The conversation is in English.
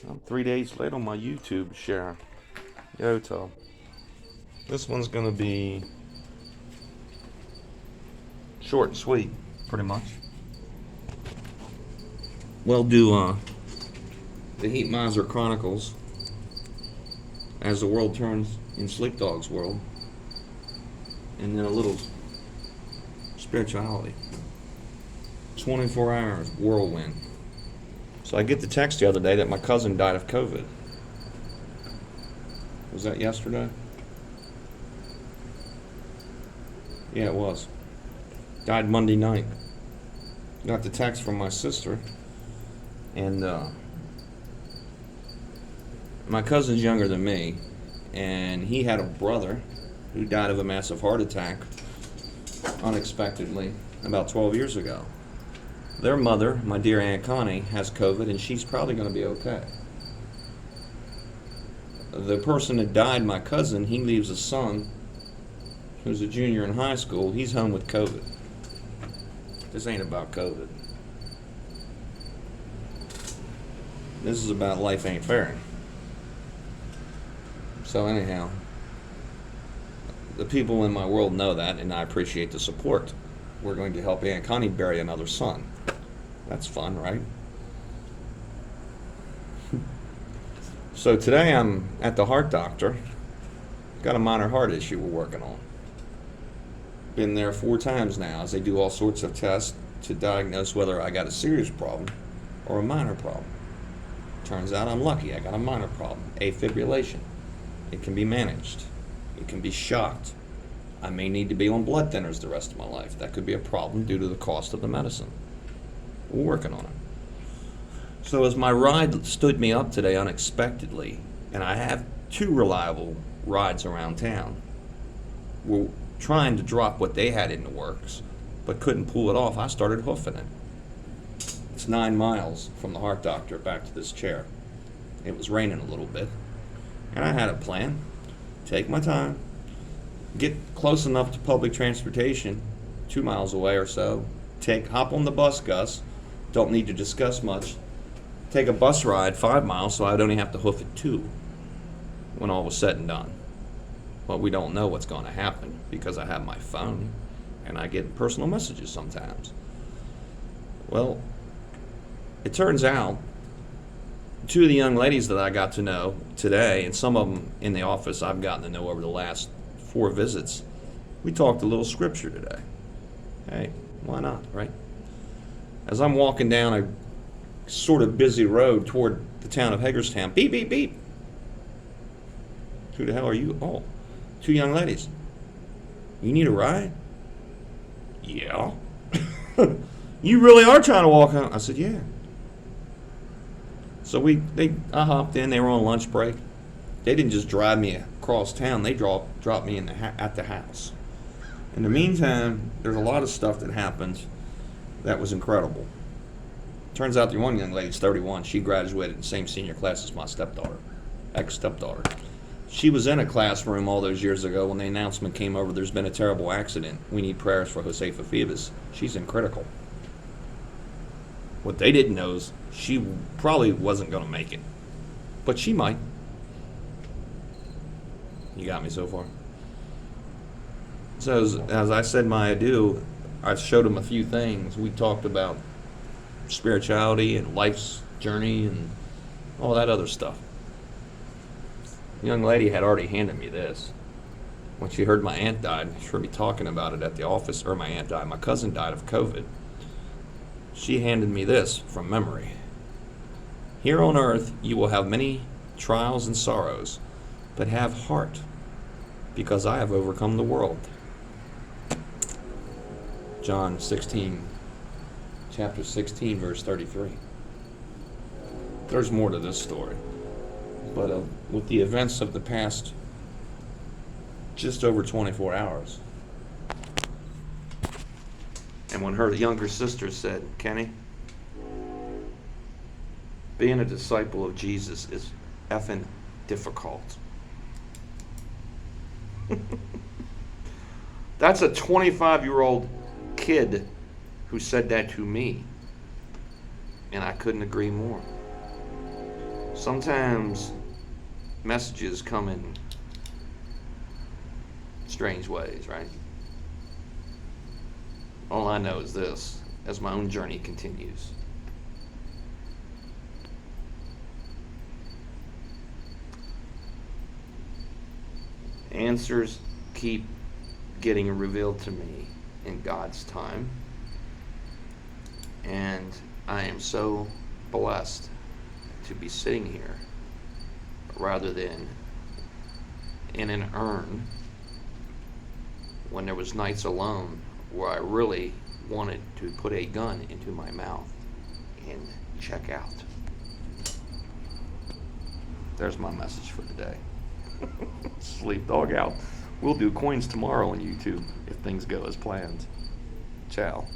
I'm 3 days late on my YouTube share. Yoto. This one's gonna be short and sweet, pretty much. We'll do the Heat Miser Chronicles as the world turns in Sleep Dog's world, and then a little spirituality. 24 hours whirlwind. So I get the text the other day that my cousin died of COVID. Was that yesterday? Yeah, it was. Died Monday night. Got the text from my sister, and my cousin's younger than me, and he had a brother who died of a massive heart attack unexpectedly about 12 years ago. Their mother, my dear Aunt Connie, has COVID, and she's probably going to be okay. The person that died, my cousin, he leaves a son who's a junior in high school. He's home with COVID. This ain't about COVID. This is about life ain't fair. So anyhow, the people in my world know that, and I appreciate the support. We're going to help Aunt Connie bury another son. That's fun, right? So today I'm at the heart doctor. Got a minor heart issue we're working on. Been there 4 times now as they do all sorts of tests to diagnose whether I got a serious problem or a minor problem. Turns out I'm lucky. I got a minor problem, afibrillation. It can be managed. It can be shocked. I may need to be on blood thinners the rest of my life. That could be a problem due to the cost of the medicine. We're working on it. So as my ride stood me up today unexpectedly, and I have 2 reliable rides around town, we're trying to drop what they had in the works, but couldn't pull it off. I started hoofing it. It's 9 miles from the heart doctor back to this chair. It was raining a little bit, and I had a plan. Take my time, get close enough to public transportation, 2 miles away or so, hop on the bus, Gus, don't need to discuss much, take a bus ride 5 miles so I'd only have to hoof it 2 when all was said and done. But we don't know what's going to happen because I have my phone and I get personal messages sometimes. Well, it turns out 2 of the young ladies that I got to know today, and some of them in the office I've gotten to know over the last 4 visits, we talked a little scripture today. Hey, why not, right? As I'm walking down a sort of busy road toward the town of Hagerstown, beep, beep, beep. Who the hell are you? Oh, 2 young ladies. You need a ride? Yeah. You really are trying to walk home? I said, yeah. So I hopped in. They were on lunch break. They didn't just drive me across town. They dropped me at the house. In the meantime, there's a lot of stuff that happened that was incredible. Turns out the one young lady's 31. She graduated in the same senior class as my stepdaughter, ex-stepdaughter. She was in a classroom all those years ago when the announcement came over, there's been a terrible accident. We need prayers for Josefa Fibas. She's in critical. What they didn't know is she probably wasn't going to make it. But she might. You got me so far? So as I said my adieu, I showed him a few things. We talked about spirituality and life's journey and all that other stuff. The young lady had already handed me this. When she heard my aunt died, she heard me talking about it at the office, or my aunt died, my cousin died of COVID. She handed me this from memory. Here on earth you will have many trials and sorrows, but have heart, because I have overcome the world. John 16, chapter 16, verse 33. There's more to this story, but with the events of the past just over 24 hours, and when her younger sister said, Kenny, being a disciple of Jesus is effing difficult. That's a 25-year-old kid who said that to me, and I couldn't agree more. Sometimes messages come in strange ways, right? All I know is this, as my own journey continues. Answers keep getting revealed to me in God's time. And I am so blessed to be sitting here rather than in an urn when there was nights alone where I really wanted to put a gun into my mouth and check out. There's my message for today. Sleep dog out. We'll do coins tomorrow on YouTube if things go as planned. Ciao.